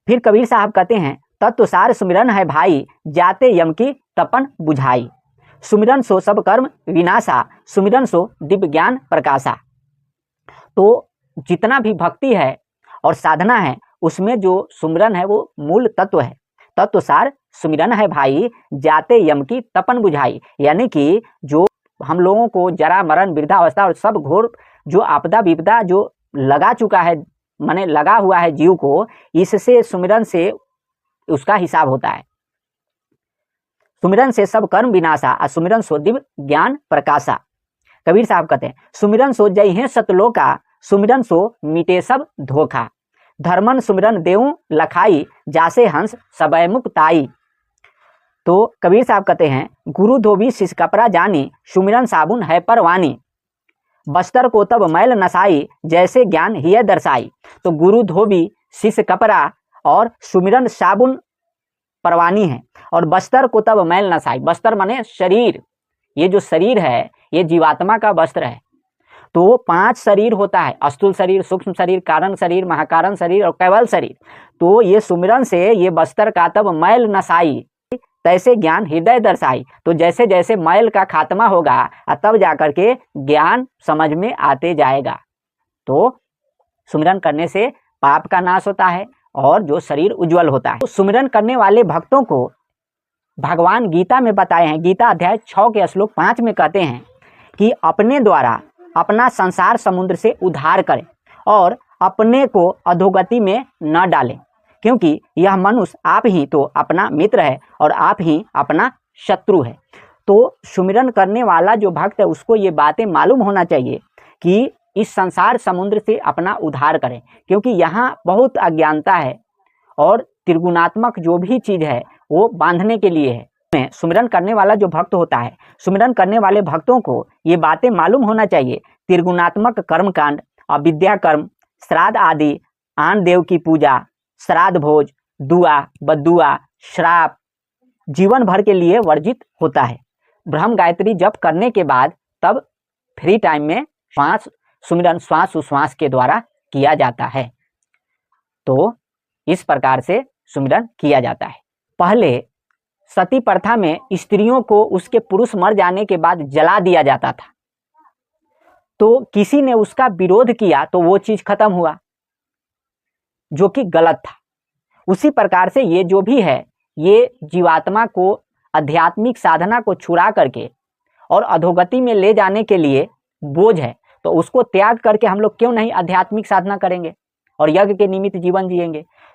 फिर कबीर साहब कहते हैं, तत्वसार सुमिरन है भाई, जाते यम की तपन बुझाई। सुमिरन सो सब कर्म विनाशा, सुमिरन सो दिव्य ज्ञान प्रकाशा। तो जितना भी भक्ति है और साधना है, उसमें जो सुमिरन है वो मूल तत्व है। तत्वसार सुमिरन है भाई, जाते यम की तपन बुझाई। यानी कि जो हम लोगों को जरा मरण वृद्धावस्था और सब घोर जो आपदा विपदा जो लगा चुका है, माने लगा हुआ है जीव को, इससे सुमिरन से उसका हिसाब होता है। सुमिरन से सब कर्म विनाशा, और सुमिरन सो दिव्य ज्ञान प्रकाशा। कबीर साहब कहते हैं, सुमिरन सो जय हैं सतलोका, सुमिरन सो मिटे सब धोखा। धर्मन सुमिरन देऊं लखाई, जासे हंस सबय मुक्ताई। तो कबीर साहब कहते हैं, गुरु धोबी शिष कपड़ा जानी, सुमिरन साबुन है परवानी। बस्तर को तब मैल नसाई, जैसे ज्ञान हिय दर्शाई। तो गुरु धोबी शिष कपड़ा और सुमिरन साबुन परवानी है, और बस्तर को तब मैल नसाई। बस्तर माने शरीर, ये जो शरीर है ये जीवात्मा का वस्त्र है। तो 5 शरीर होता है, स्थूल शरीर, सूक्ष्म शरीर, कारण शरीर, महाकारण शरीर और कैवल शरीर। तो ये सुमिरन से ये बस्तर का तब मैल नसाई, तैसे ज्ञान हृदय दर्शाई। तो जैसे जैसे मैल का खात्मा होगा तब जाकर के ज्ञान समझ में आते जाएगा। तो सुमिरन करने से पाप का नाश होता है और जो शरीर उज्जवल होता है। तो सुमिरन करने वाले भक्तों को भगवान गीता में बताए हैं। गीता अध्याय 6 के श्लोक 5 में कहते हैं कि अपने द्वारा अपना संसार समुद्र से उद्धार करें और अपने को अधोगति में न डालें, क्योंकि यह मनुष्य आप ही तो अपना मित्र है और आप ही अपना शत्रु है। तो सुमिरन करने वाला जो भक्त है उसको ये बातें मालूम होना चाहिए कि इस संसार समुद्र से अपना उद्धार करें, क्योंकि यहाँ बहुत अज्ञानता है और त्रिगुणात्मक जो भी चीज़ है वो बांधने के लिए है। सुमिरन करने वाला जो भक्त होता है, सुमिरन करने वाले भक्तों को ये बातें मालूम होना चाहिए। त्रिगुणात्मक कर्मकांड, अविद्या कर्म, श्राद्ध आदि, आन देव की पूजा, श्राद्ध भोज, दुआ बद्दुआ, श्राप जीवन भर के लिए वर्जित होता है। ब्रह्म गायत्री जप करने के बाद तब फ्री टाइम में श्वास सुमिरन श्वास उश्वास के द्वारा किया जाता है। तो इस प्रकार से सुमिरन किया जाता है। पहले सती प्रथा में स्त्रियों को उसके पुरुष मर जाने के बाद जला दिया जाता था। तो किसी ने उसका विरोध किया तो वो चीज खत्म हुआ, जो कि गलत था। उसी प्रकार से ये जो भी है ये जीवात्मा को आध्यात्मिक साधना को छुड़ा करके और अधोगति में ले जाने के लिए बोझ है। तो उसको त्याग करके हम लोग क्यों नहीं आध्यात्मिक साधना करेंगे और यज्ञ के निमित्त जीवन जिएंगे।